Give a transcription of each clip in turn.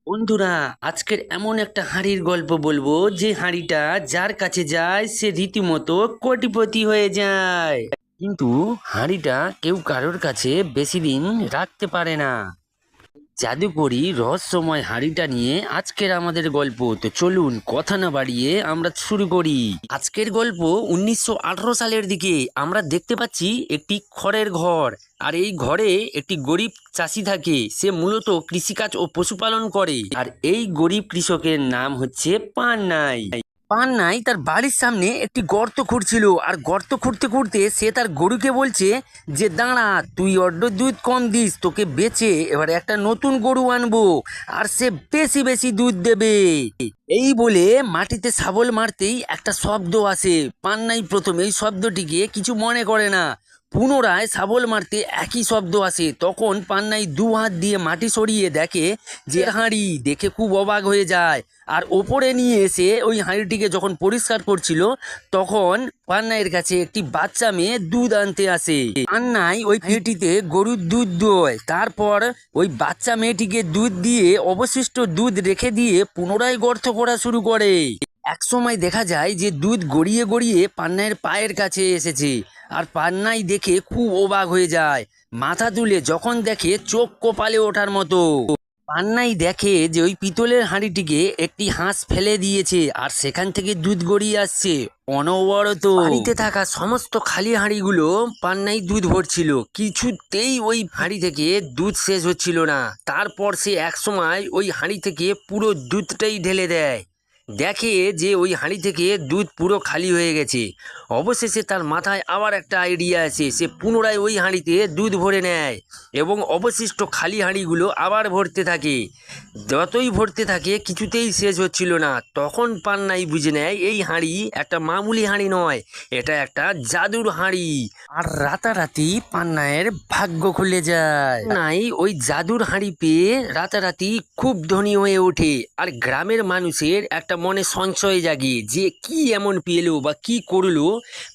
বন্ধুরা, আজকের এমন একটা হাঁড়ির গল্প বলবো যে হাঁড়িটা যার কাছে যায় সে রীতিমতো কোটিপতি হয়ে যায়। কিন্তু হাঁড়িটা কেউ কারোর কাছে বেশি দিন রাখতে পারে না। জাদুকরি রহস্যময় হাঁড়িটা নিয়ে আজকের আমাদের গল্প। তো চলুন কথা না বাড়িয়ে আমরা শুরু করি। আজকের গল্প 1918 সালের দিকে। আমরা দেখতে পাচ্ছি একটি খড়ের ঘর। আর এই ঘরে একটি গরিব চাষি থাকে। সে মূলত কৃষিকাজ ও পশুপালন করে। আর এই গরিব কৃষকের নাম হচ্ছে পান্নাই। পান্নাই তার বাড়ির সামনে একটি গর্ত খুঁড়ছিল। আর গর্ত খুঁড়তে খুঁড়তে সে তার গরুকে বলছে যে দাঁড়া, তুই অড্ড দুধ কম দিস, তোকে বেচে এবার একটা নতুন গরু আনবো আর সে বেশি বেশি দুধ দেবে। এই বলে মাটিতে শাবল মারতেই একটা শব্দ আসে। পান্নাই প্রথমে এই শব্দটিকে কিছু মনে করে না। পুনরায় শাবল মারতে একই শব্দ আসে। তখন পান্নাই দু হাত দিয়ে মাটি সরিয়ে দেখে যে হাঁড়ি। দেখে খুব অবাক হয়ে যায়। আর ওপরে নিয়ে এসে ওই হাঁড়িটিকে যখন পরিষ্কার করছিল, তখন পান্নাইয়ের কাছে একটি বাচ্চা মেয়ে দুধ আনতে আসে। পান্নাই ওই হাঁড়িটিতে গরুর দুধ দোয়। তারপর ওই বাচ্চা মেয়েটিকে দুধ দিয়ে অবশিষ্ট দুধ রেখে দিয়ে পুনরায় গর্ত করা শুরু করে। এক সময় দেখা যায় যে দুধ গড়িয়ে গড়িয়ে পান্নাইয়ের পায়ের কাছে এসেছে। আর পান্নাই দেখে খুব অবাক হয়ে যায়। মাথা তুলে যখন দেখে চোখ কপালে ওঠার মতো। পান্নাই দেখে যে ওই পিতলের হাঁড়িটিকে একটি হাঁস ফেলে দিয়েছে আর সেখান থেকে দুধ গড়িয়ে আসছে অনবরত। বাড়িতে থাকা সমস্ত খালি হাঁড়িগুলো পান্নাই দুধ ভরছিল। কিছুতেই ওই হাঁড়ি থেকে দুধ শেষ হচ্ছিল না। তারপর সে এক সময় ওই হাঁড়ি থেকে পুরো দুধটাই ঢেলে দেয়। দেখে যে ওই হাঁড়ি থেকে দুধ পুরো খালি হয়ে গেছে। অবশেষে তার মাথায় আবার একটা আইডিয়া আসে। সে পুনরায় ওই হাঁড়িতে দুধ ভরে নেয় এবং অবশিষ্ট খালি হাঁড়িগুলো আবার ভরতে থাকে। যতই ভরতে থাকে কিছুতেই শেষ হচ্ছিল না। তখন পান্নাই বুঝে নেয় এই হাঁড়ি একটা মামুলি হাঁড়ি নয়, এটা একটা জাদুর হাঁড়ি। আর রাতারাতি পান্নাইয়ের ভাগ্য খুলে যায়। পান্নাই ওই জাদুর হাঁড়ি পেয়ে রাতারাতি খুব ধনী হয়ে ওঠে। আর গ্রামের মানুষের একটা মনে সংশয় জাগে যে কি এমন পেলো বা কি করলো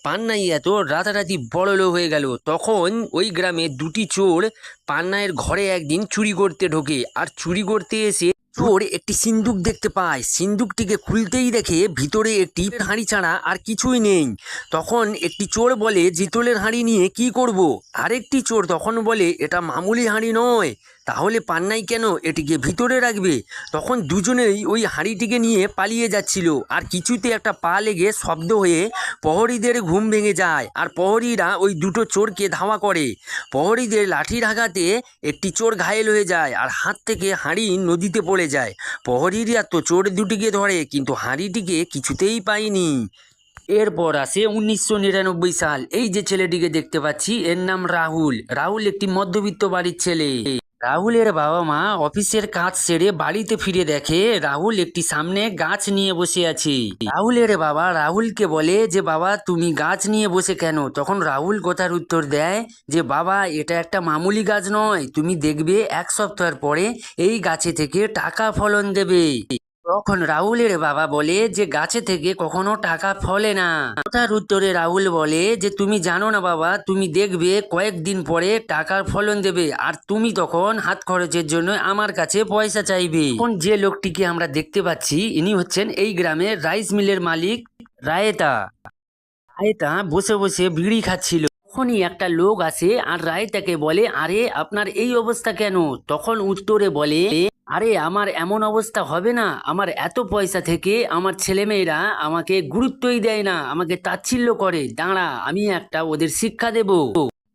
পান্নাই এত রাতারাতি বড়লোক হয়ে গেল। তখন ওই গ্রামে দুটি চোর পান্নাইয়ের ঘরে একদিন চুরি করতে ঢোকে। আর চুরি করতে এসে চোর একটি সিন্দুক দেখতে পায়। সিন্দুকটিকে খুলতেই দেখে ভিতরে একটি হাঁড়ি ছাড়া আর কিছুই নেই। তখন একটি চোর বলে জিতলের হাঁড়ি নিয়ে কি করব। আরেকটি চোর তখন বলে এটা মামুলি হাঁড়ি নয়, তাহলে পান্নাই কেন এটিকে ভিতরে রাখবে। তখন দুজনেই ওই হাঁড়িটিকে নিয়ে পালিয়ে যাচ্ছিল। আর কিছুতে একটা পা লেগে শব্দ হয়ে প্রহরীদের ঘুম ভেঙে যায়। আর প্রহরীরা ওই দুটো চোরকে ধাওয়া করে। প্রহরীদের লাঠির আঘাতে একটি চোর ঘায়েল হয়ে যায় আর হাত থেকে হাঁড়ি নদীতে পড়ে যায়। প্রহরীরা তো চোর দুটিকে ধরে কিন্তু হাঁড়িটিকে কিছুতেই পায়নি। এরপর আসে 1999 সাল। এই যে ছেলেটিকে দেখতে পাচ্ছি এর নাম রাহুল। রাহুল একটি মধ্যবিত্ত বাড়ির ছেলে। রাহুলের বাবা মা অফিসের কাজ সেরে বাড়িতে ফিরে দেখে রাহুল একটি সামনে গাছ নিয়ে বসে আছে। রাহুলের বাবা রাহুলকে বলে যে বাবা তুমি গাছ নিয়ে বসে কেন। তখন রাহুল কথার উত্তর দেয় যে বাবা এটা একটা মামুলি গাছ নয়, তুমি দেখবে এক সপ্তাহ পরে এই গাছে থেকে টাকা ফলন দেবে। তখন রাহুলের বাবা বলে যে গাছে থেকে কখনো টাকা ফলে না। তার উত্তরে রাহুল বলে যে তুমি জানো না বাবা, তুমি দেখবে কয়েকদিন পরে টাকার ফলন দেবে আর তুমি তখন হাত খরচের জন্য আমার কাছে পয়সা চাইবে। এখন যে লোকটিকে আমরা দেখতে পাচ্ছি ইনি হচ্ছেন এই গ্রামের রাইস মিলের মালিক রায়েতা। রায়তা বসে বসে বিড়ি খাচ্ছিল। তখনই একটা লোক আসে আর রায়তাকে বলে আরে আপনার এই অবস্থা কেন। তখন উত্তরে বলে আরে আমার এমন অবস্থা হবে না, আমার এত পয়সা থেকে আমার ছেলেমেয়েরা আমাকে গুরুত্বই দেয় না, আমাকে তাচ্ছিল্য করে। দাঁড়া, আমি একটা ওদের শিক্ষা দেব।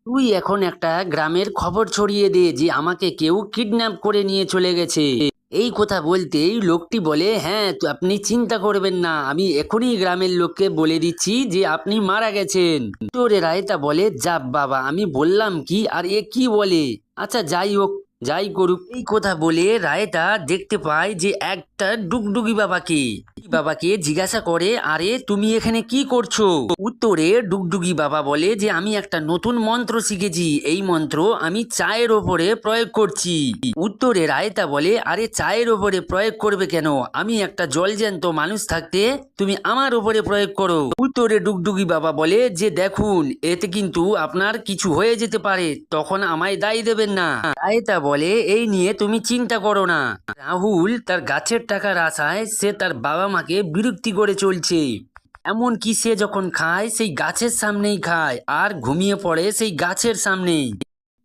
তুই এখন একটা গ্রামের খবর ছড়িয়ে দে যে আমাকে কেউ কিডন্যাপ করে নিয়ে চলে গেছে। এই কথা বলতেই লোকটি বলে হ্যাঁ আপনি চিন্তা করবেন না, আমি এখনই গ্রামের লোককে বলে দিচ্ছি যে আপনি মারা গেছেন। তোরে রায়তা বলে যা বাবা, আমি বললাম কি আর এ কি বলে। আচ্ছা যাই হোক, যাই করুক। এই কথা বলে রায়তা দেখতে পায় যে একটা ডুগডুগি বাবাকে। বাবাকে জিজ্ঞাসা করে, আরে তুমি এখানে কি করছো? উত্তরে ডুগডুগি বাবা বলে যে আমি একটা নতুন মন্ত্র শিখেছি, এই মন্ত্র আমি চায়ের ওপরে প্রয়োগ করছি। উত্তরে রায়তা বলে, আরে চায়ের ওপরে প্রয়োগ করবে কেন? আমি একটা জলজ্যান্ত মানুষ থাকতে তুমি আমার ওপরে প্রয়োগ করো। উত্তরে ডুগডুগি বাবা বলে যে দেখুন, এতে কিন্তু আপনার কিছু হয়ে যেতে পারে, তখন আমায় দায়ী দেবেন না। রায়তা বলে, এই নিয়ে তুমি চিন্তা করো না। রাহুল তার গাছের টাকার আশায় সে তার বাবা মাকে বিরক্তি করে চলছে। এমনকি সে যখন খায় সেই গাছের সামনেই খায় আর ঘুমিয়ে পড়ে সেই গাছের সামনেই।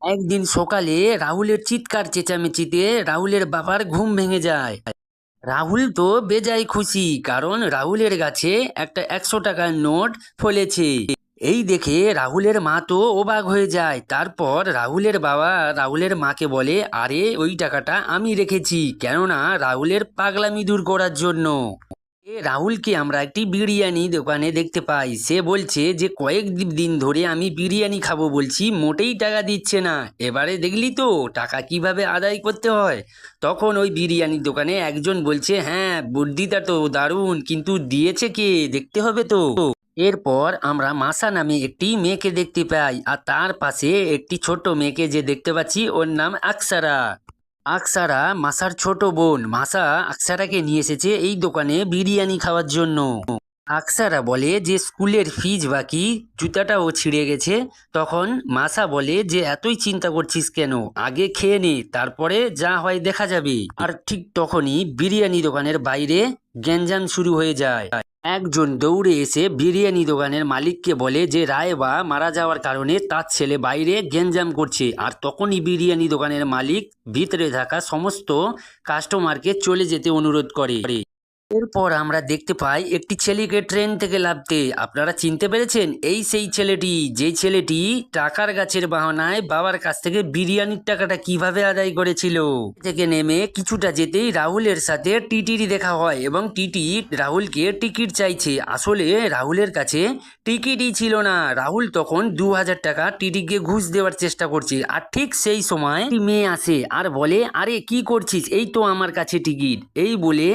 একদিন সকালে রাহুলের চিৎকার চেঁচামেচিতে রাহুলের বাবার ঘুম ভেঙে যায়। রাহুল তো বেজায় খুশি, কারণ রাহুলের গাছে একটা 100 টাকার নোট ফলেছে। এই দেখে রাহুলের মা তো অবাক হয়ে যায়। তারপর রাহুলের বাবা রাহুলের মাকে বলে, আরে ওই টাকাটা আমি রেখেছি, কেননা রাহুলের পাগলামি দূর করার জন্য। রাহুলকে আমরা একটি বিরিয়ানি দোকানে দেখতে পাই। সে বলছে যে কয়েক দিন ধরে আমি বিরিয়ানি খাবো বলছি, মোটেই টাকা দিচ্ছে না। এবারে দেখলি তো টাকা কিভাবে আদায় করতে হয়। তখন ওই বিরিয়ানি দোকানে একজন বলছে, হ্যাঁ বুদ্ধিটা তো দারুণ, কিন্তু দিয়েছে কে দেখতে হবে তো। এরপর আমরা মাসা নামে একটি মেয়েকে দেখতে পাই, আর তার পাশে একটি ছোট মেয়েকে যে দেখতে পাচ্ছি ওর নাম আকসারা। আকসারা মাসার ছোট বোন। মাসা আকসারাকে নিয়ে এসেছে এই দোকানে বিরিয়ানি খাওয়ার জন্য। আকসারা বলে যে স্কুলের ফিজ বাকি, জুতাটাও ছিঁড়ে গেছে। তখন মাসা বলে যে এতই চিন্তা করছিস কেন, আগে খেয়ে নে, তারপরে যা হয় দেখা যাবে। আর ঠিক তখনই বিরিয়ানি দোকানের বাইরে গ্যাঞ্জাম শুরু হয়ে যায়। একজন দৌড়ে এসে বিরিয়ানি দোকানের মালিককে বলে যে রায়বা মারা যাওয়ার কারণে তার ছেলে বাইরে গ্যাঞ্জাম করছে। আর তখনই বিরিয়ানি দোকানের মালিক ভিতরে থাকা সমস্ত কাস্টমারকে চলে যেতে অনুরোধ করে। এরপর আমরা দেখতে পাই একটি ছেলেকে ট্রেন থেকে নামতে। আপনারা চিনতে পেরেছেন, এই সেই ছেলেটি, যেই ছেলেটি টাকার গাছের বাহানায় বাবার কাছ থেকে বিরিয়ানির টাকাটা কিভাবে আদায় করেছিল। থেকে নেমে কিছুটা যেতেই রাহুলের সাথে টিটির দেখা হয় এবং টিটি রাহুলকে টিকিট চাইছে। আসলে রাহুলের কাছে টিকিটই ছিল না। রাহুল তখন 2000 টাকা টিটিকে ঘুষ দেওয়ার চেষ্টা করছে। আর ঠিক সেই সময় মেয়ে আসে আর বলে, আরে কি করছিস, এই তো আমার কাছে টিকিট। এই বলে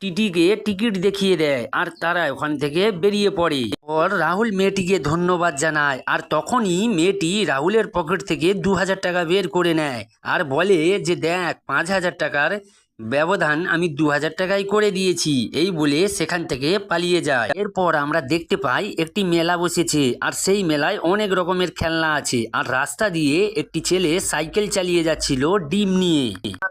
টিটিকে টিকিট দেখিয়ে দেয় আর তারা ওখান থেকে বেরিয়ে পড়ে। পর রাহুল মেয়েটিকে ধন্যবাদ জানায়, আর তখনই মেয়েটি রাহুলের পকেট থেকে 2000 টাকা বের করে নেয় আর বলে যে দেখ, 5000 টাকার ব্যবধান আমি 2000 টাকায় করে দিয়েছি। এই বলে সেখান থেকে পালিয়ে যায়। এরপর আমরা দেখতে পাই একটি মেলা বসেছে, আর সেই মেলায় অনেক রকমের খেলনা আছে। আর রাস্তা দিয়ে একটি ছেলে সাইকেল চালিয়ে যাচ্ছিল ডিম নিয়ে।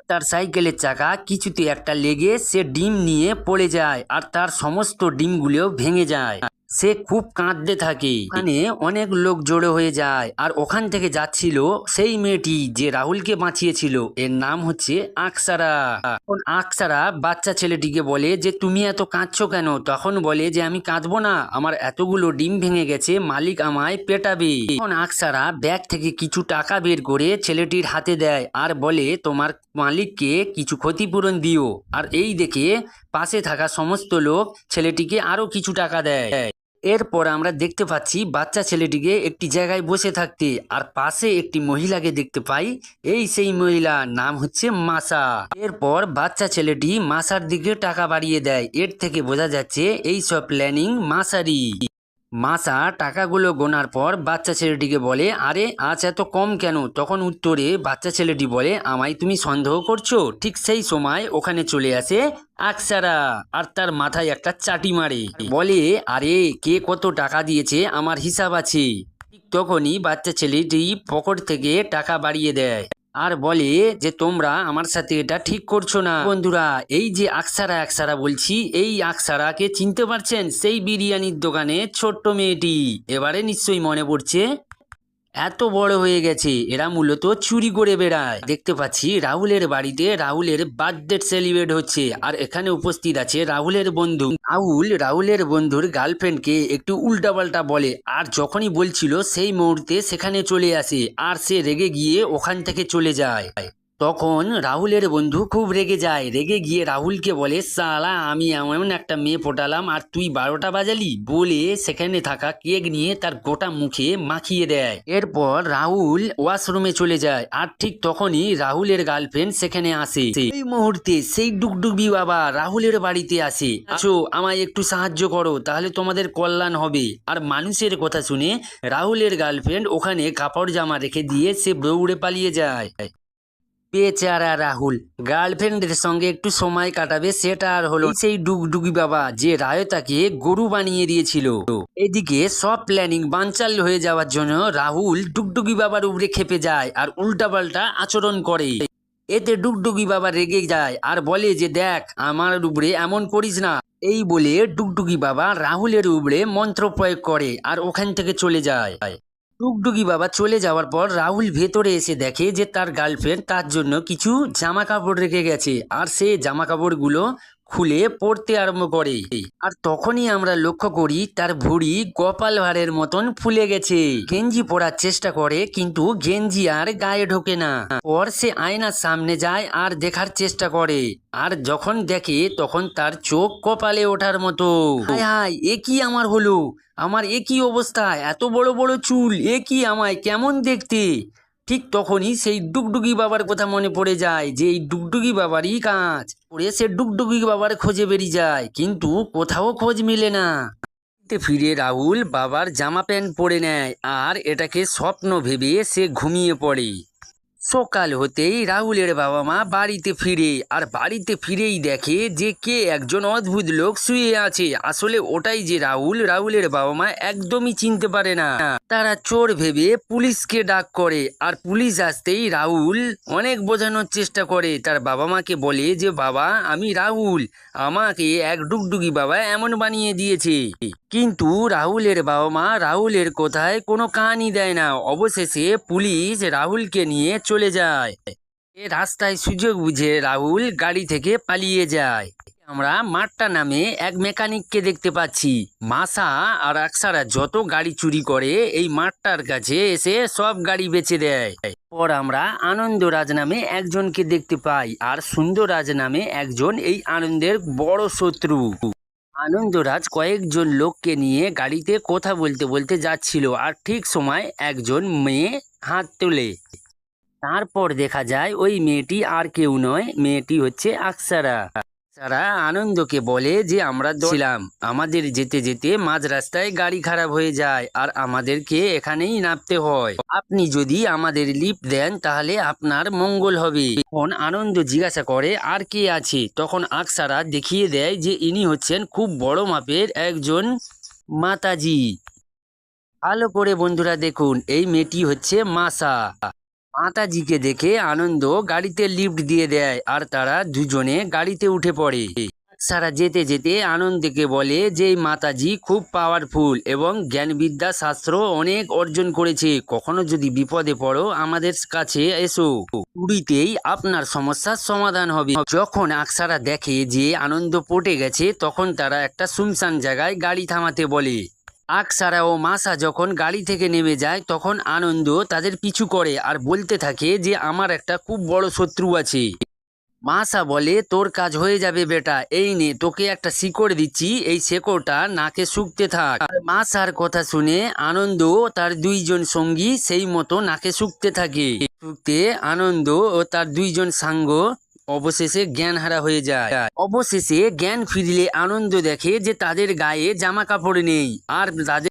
তার সাইকেলের চাকা কিছুতে একটা লেগে সে ডিম নিয়ে পড়ে যায় আর তার সমস্ত ডিমগুলো ভেঙে যায়। সে খুব কাঁদতে থাকে। ওখানে অনেক লোক জড়ো হয়ে যায়, আর ওখান থেকে যাচ্ছিল সেই মেয়েটি যে রাহুলকে বাঁচিয়েছিল, এর নাম হচ্ছে আকসারা। আকসারা বাচ্চা ছেলেটিকে বলে যে তুমি এত কাঁদছো কেন? তখন বলে যে আমি কাঁদবো না, আমার এতগুলো ডিম ভেঙে গেছে, মালিক আমায় পেটাবে। তখন আকসারা ব্যাগ থেকে কিছু টাকা বের করে ছেলেটির হাতে দেয় আর বলে তোমার মালিককে কিছু ক্ষতিপূরণ দিও। আর এই দেখে পাশে থাকা সমস্ত লোক ছেলেটিকে আরো কিছু টাকা দেয়। এরপর আমরা দেখতে পাচ্ছি বাচ্চা ছেলেটিকে একটি জায়গায় বসে থাকতে, আর পাশে একটি মহিলাকে দেখতে পাই। এই সেই মহিলা, নাম হচ্ছে মাসা। এরপর বাচ্চা ছেলেটি মাসার দিকে টাকা বাড়িয়ে দেয়। এর থেকে বোঝা যাচ্ছে এই সব প্ল্যানিং মাসারই। মাসা টাকাগুলো গোনার পর বাচ্চা ছেলেটিকে বলে, আরে আজ এত কম কেন? তখন উত্তরে বাচ্চা ছেলেটি বলে, আমায় তুমি সন্দেহ করছো? ঠিক সেই সময় ওখানে চলে আসে আকসারা আর তার মাথায় একটা চাটি মারে, বলে আরে কে কত টাকা দিয়েছে আমার হিসাব আছে। ঠিক তখনই বাচ্চা ছেলেটি পকেট থেকে টাকা বাড়িয়ে দেয় আর বলে যে তোমরা আমার সাথে এটা ঠিক করছো না। বন্ধুরা, এই যে আকসারা আকসারা বলছি, এই আকসারাকে চিনতে পারছেন? সেই বিরিয়ানির দোকানে ছোট্ট মেয়েটি। এবারে নিশ্চয়ই মনে পড়ছে। এত বড় হয়ে গেছে, এরা মূলত চুরি করে বেড়ায়। দেখতে পাচ্ছি রাহুলের বাড়িতে রাহুলের বার্থডে সেলিব্রেট হচ্ছে, আর এখানে উপস্থিত আছে রাহুলের বন্ধু। রাহুলের বন্ধুর গার্লফ্রেন্ডকে একটু উল্টাপাল্টা বলে, আর যখনই বলছিল সেই মুহূর্তে সেখানে চলে আসে আর সে রেগে গিয়ে ওখান থেকে চলে যায়। তখন রাহুলের বন্ধু খুব রেগে যায়, রেগে গিয়ে রাহুলকে বলে, সালা আমি এমন একটা মেয়ে পটালাম আর তুই 12টা বাজালি, বলে সেখানে থাকা কেক নিয়ে তার গোটা মুখে মাখিয়ে দেয়। এরপর রাহুল ওয়াশরুমে চলে যায়, আর ঠিক তখনই রাহুলের গার্লফ্রেন্ড সেখানে আসে। এই মুহূর্তে সেই ডুগডুগি বাবা রাহুলের বাড়িতে আসে। আছো, আমায় একটু সাহায্য করো, তাহলে তোমাদের কল্যাণ হবে। আর মানুষের কথা শুনে রাহুলের গার্লফ্রেন্ড ওখানে কাপড় জামা রেখে দিয়ে সে দৌড়ে পালিয়ে যায়। বেচারা রাহুল গার্লফ্রেন্ডের সঙ্গে একটু সময় কাটাবে সেটা আর হলো না। সেই ডুগডুগি বাবা যে রায়তাকে গরু বানিয়ে দিয়েছিল। এদিকে সব প্ল্যানিং বানচাল হয়ে যাওয়ার জন্য রাহুল ডুগডুগি বাবার উপরে খেপে যায় আর উল্টাপাল্টা আচরণ করে। এতে ডুগডুগি বাবা রেগে যায় আর বলে যে, দেখ আমার উপরে এমন করিস না। এই বলে ডুগডুগি বাবা রাহুলের উপরে মন্ত্র প্রয়োগ করে আর ওখান থেকে চলে যায়। ডুগডুগি বাবা চলে যাওয়ার পর রাহুল ভেতরে এসে দেখে যে তার গার্লফ্রেন্ড তার জন্য কিছু জামা কাপড় রেখে গেছে, আর সে জামা কাপড়গুলো খুলে পরতে আরম্ভ করে। আর তখনই আমরা লক্ষ্য করি তার ভুঁড়ি গোপাল ভাঁড়ের মতন ফুলে গেছে। গেঞ্জি পরার চেষ্টা করে কিন্তু গেঞ্জি আর গায়ে ঢোকে না। পর সে আয়নার সামনে যায় আর দেখার চেষ্টা করে, আর যখন দেখে তখন তার চোখ কপালে ওঠার মতো। হায় হায়, এ কি আমার হলো, আমার এ কি অবস্থা, এত বড় বড় চুল, এ কি আমায় কেমন দেখতে। ঠিক তখনই সেই ডুগডুগি বাবার কথা মনে পড়ে যায় যে এই ডুগডুগি বাবারই কাজ পড়ে সে ডুগডুগি বাবার খোঁজে বেরিয়ে যায়, কিন্তু কোথাও খোঁজ মেলে না। ফিরে রাহুল বাবার জামা প্যান্ট পরে নেয় আর এটাকে স্বপ্ন ভেবে সে ঘুমিয়ে পড়ে। সকাল হতেই রাহুলের বাবা মা বাড়িতে ফিরে, আর বাড়িতে ফিরেই দেখে যে কে একজন অদ্ভুত লোক শুয়ে আছে। আসলে ওটাই যে রাহুল। রাহুলের বাবা মা একদমই চিনতে পারে না। তারা চোর ভেবে পুলিশকে ডাক করে, আর পুলিশ আসতেই রাহুল অনেক বোঝানোর চেষ্টা করে। তার বাবা মাকে বলে যে, বাবা আমি রাহুল, আমাকে এক ডুগডুগি বাবা এমন বানিয়ে দিয়েছে। কিন্তু রাহুলের বাবা মা রাহুলের কথায় কোনো কানই দেয় না। অবশেষে পুলিশ রাহুলকে নিয়ে চলে যায়। রাস্তায় সুযোগ বুঝে রাহুল গাড়ি থেকে পালিয়ে যায়। আমরা মাট্টা নামে এক মেকানিককে দেখতে পাচ্ছি। মাসা আর আকসারা যত গাড়ি চুরি করে এই মাট্টার কাছে এসে সব গাড়ি বেচে দেয়। পর আমরা আনন্দরাজ নামে একজনকে দেখতে পাই, আর সুন্দররাজ নামে একজন এই আনন্দের বড় শত্রু। আনন্দরাজ কয়েকজন লোককে নিয়ে গাড়িতে কথা বলতে বলতে যাচ্ছিল, আর ঠিক সময় একজন মেয়ে হাত তোলে। তারপর দেখা যায় ওই মেয়েটি আর কেউ নয়, মেয়েটি হচ্ছে আকসারা। আকসারা আনন্দকে বলে যে, আমরা ছিলাম, আমাদের যেতে যেতে মাঝ রাস্তায় গাড়ি খারাপ হয়ে যায় আর আমাদেরকে এখানেই নামতে হয়। আপনি যদি আমাদের লিফট দেন তাহলে আপনার মঙ্গল হবে। তখন আনন্দ জিজ্ঞাসা করে আর কে আছে। তখন আকসারা দেখিয়ে দেয় যে ইনি হচ্ছেন খুব বড় মাপের একজন মাতাজি। ভালো করে বন্ধুরা দেখুন, এই মেয়েটি হচ্ছে মাসা। মাতাজিকে দেখে আনন্দ গাড়িতে লিফট দিয়ে দেয় আর তারা দুজনে গাড়িতে উঠে পড়ে। সারা যেতে যেতে আনন্দকে বলে যে এই মাতাজি খুব পাওয়ারফুল এবং জ্ঞানবিদ্যা শাস্ত্র অনেক অর্জন করেছে। কখনো যদি বিপদে পড়ো আমাদের কাছে এসো, পুরীতেই আপনার সমস্যার সমাধান হবে। যখন আকসারা দেখে যে আনন্দ পটে গেছে তখন তারা একটা শুনশান জায়গায় গাড়ি থামাতে বলে। আকসারা ও মাসা যখন গাড়ি থেকে নেমে যায় তখন আনন্দ তাদের পিছু করে আর বলতে থাকে যে আমার একটা খুব বড় শত্রু আছে। মাসা বলে, তোর কাজ হয়ে যাবে বেটা, এই নে তোকে একটা শিকড় দিচ্ছি, এই শিকড়টা নাকে শুকতে থাক। আর মাসার কথা শুনে আনন্দ তার দুইজন সঙ্গী সেই মতো নাকে শুকতে থাকে। শুকতে আনন্দ ও তার দুইজন সাঙ্গ অবশেষে জ্ঞান হারা হয়ে যায়। অবশেষে জ্ঞান ফিরলে আনন্দ দেখে যে তাদের গায়ে জামা কাপড় নেই, আর তাদের